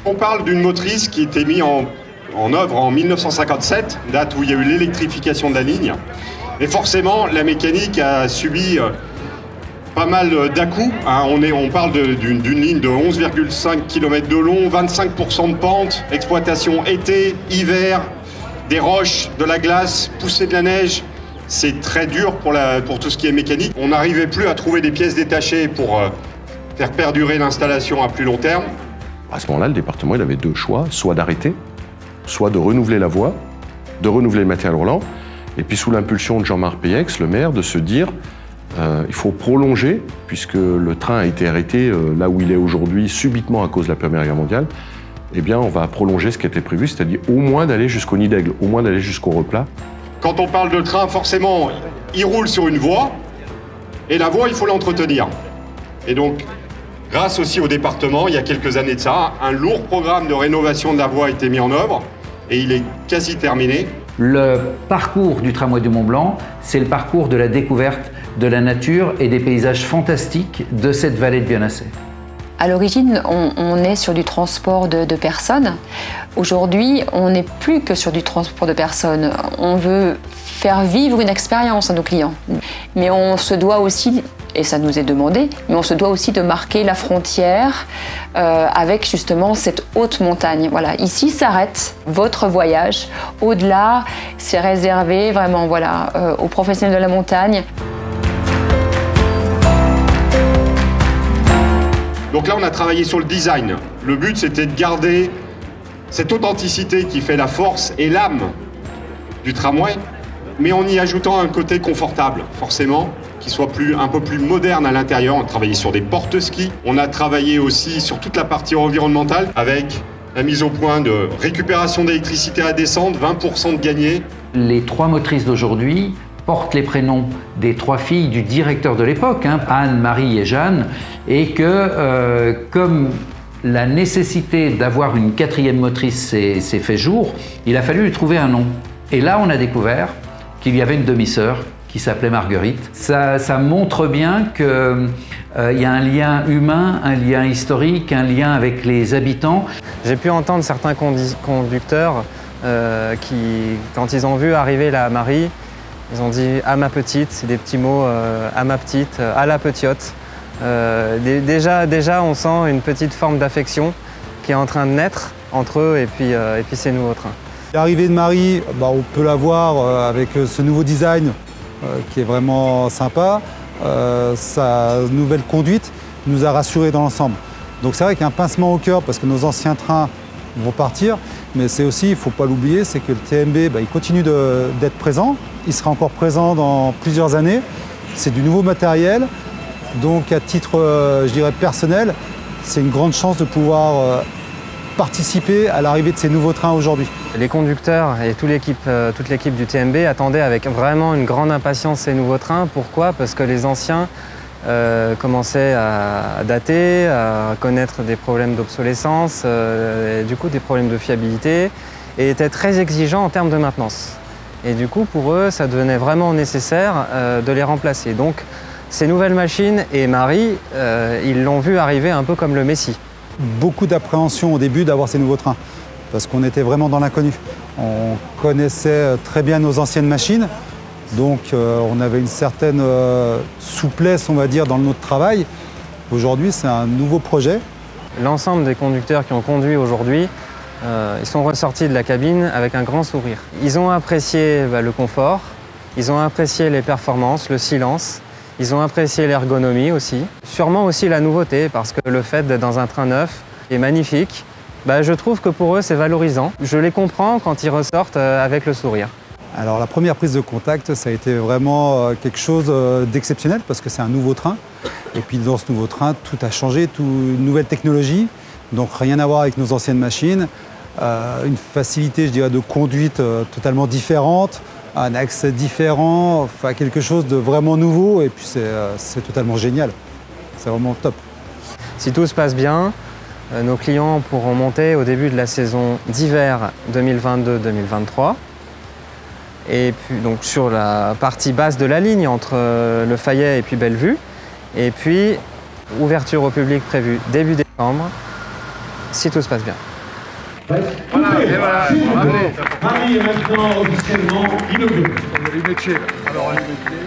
On parle d'une motrice qui a été mise en œuvre en 1957, date où il y a eu l'électrification de la ligne. Et forcément, la mécanique a subi pas mal d'à-coups. On parle d'une ligne de 11,5 km de long, 25% de pente, exploitation été, hiver, des roches, de la glace, poussée de la neige. C'est très dur pour tout ce qui est mécanique. On n'arrivait plus à trouver des pièces détachées pour faire perdurer l'installation à plus long terme. À ce moment-là, le département il avait deux choix, soit d'arrêter, soit de renouveler la voie, de renouveler le matériel roulant, et puis sous l'impulsion de Jean-Marc Péex, le maire, de se dire il faut prolonger, puisque le train a été arrêté là où il est aujourd'hui subitement à cause de la Première Guerre mondiale, eh bien on va prolonger ce qui était prévu, c'est-à-dire au moins d'aller jusqu'au Nid d'Aigle, au moins d'aller jusqu'au replat. Quand on parle de train, forcément, il roule sur une voie, et la voie, il faut l'entretenir. Et donc, grâce aussi au département, il y a quelques années de ça, un lourd programme de rénovation de la voie a été mis en œuvre, et il est quasi terminé. Le parcours du tramway du Mont-Blanc, c'est le parcours de la découverte de la nature et des paysages fantastiques de cette vallée de Bionnassay. À l'origine, on est sur du transport de personnes. Aujourd'hui, on n'est plus que sur du transport de personnes. On veut faire vivre une expérience à nos clients. Mais on se doit aussi, et ça nous est demandé, mais on se doit aussi de marquer la frontière avec justement cette haute montagne. Voilà, ici s'arrête votre voyage. Au-delà, c'est réservé vraiment aux professionnels de la montagne. Donc là, on a travaillé sur le design. Le but, c'était de garder cette authenticité qui fait la force et l'âme du tramway, mais en y ajoutant un côté confortable, forcément, qui soit un peu plus moderne à l'intérieur. On a travaillé sur des porte-skis. On a travaillé aussi sur toute la partie environnementale avec la mise au point de récupération d'électricité à descente, 20% de gagné. Les trois motrices d'aujourd'hui portent les prénoms des trois filles du directeur de l'époque, Anne, Marie et Jeanne, et que comme la nécessité d'avoir une quatrième motrice s'est fait jour, il a fallu lui trouver un nom. Et là, on a découvert qu'il y avait une demi-sœur qui s'appelait Marguerite. Ça montre bien qu'il y a un lien humain, un lien historique, un lien avec les habitants. J'ai pu entendre certains conducteurs qui, quand ils ont vu arriver la Marie, ils ont dit « à ma petite », c'est des petits mots « à ma petite »,« à la petite ». Déjà, on sent une petite forme d'affection qui est en train de naître entre eux et puis ces nouveaux trains. L'arrivée de Marie, on peut la voir avec ce nouveau design qui est vraiment sympa. Sa nouvelle conduite nous a rassurés dans l'ensemble. Donc c'est vrai qu'il y a un pincement au cœur parce que nos anciens trains vont partir, mais c'est aussi, il ne faut pas l'oublier, c'est que le TMB, il continue d'être présent. Il sera encore présent dans plusieurs années. C'est du nouveau matériel. Donc à titre, je dirais, personnel, c'est une grande chance de pouvoir participer à l'arrivée de ces nouveaux trains aujourd'hui. Les conducteurs et toute l'équipe du TMB attendaient avec vraiment une grande impatience ces nouveaux trains. Pourquoi? Parce que les anciens commençaient à dater, à connaître des problèmes d'obsolescence, du coup des problèmes de fiabilité, et étaient très exigeants en termes de maintenance. Et du coup, pour eux, ça devenait vraiment nécessaire de les remplacer. Donc, ces nouvelles machines et Marie, ils l'ont vu arriver un peu comme le Messie. Beaucoup d'appréhension au début d'avoir ces nouveaux trains, parce qu'on était vraiment dans l'inconnu. On connaissait très bien nos anciennes machines, donc on avait une certaine souplesse, on va dire, dans notre travail. Aujourd'hui, c'est un nouveau projet. L'ensemble des conducteurs qui ont conduit aujourd'hui, ils sont ressortis de la cabine avec un grand sourire. Ils ont apprécié le confort, ils ont apprécié les performances, le silence. Ils ont apprécié l'ergonomie aussi, sûrement aussi la nouveauté, parce que le fait d'être dans un train neuf est magnifique. Je trouve que pour eux, c'est valorisant. Je les comprends quand ils ressortent avec le sourire. Alors la première prise de contact, ça a été vraiment quelque chose d'exceptionnel, parce que c'est un nouveau train. Et puis dans ce nouveau train, tout a changé, une nouvelle technologie, donc rien à voir avec nos anciennes machines. Une facilité, je dirais, de conduite totalement différente. Un accès différent, enfin quelque chose de vraiment nouveau, et puis c'est totalement génial. C'est vraiment top. Si tout se passe bien, nos clients pourront monter au début de la saison d'hiver 2022-2023. Et puis donc sur la partie basse de la ligne, entre le Fayet et puis Bellevue. Et puis ouverture au public prévue début décembre, si tout se passe bien. Voilà, et voilà, Paris est maintenant officiellement inauguré. Alors, les métiers.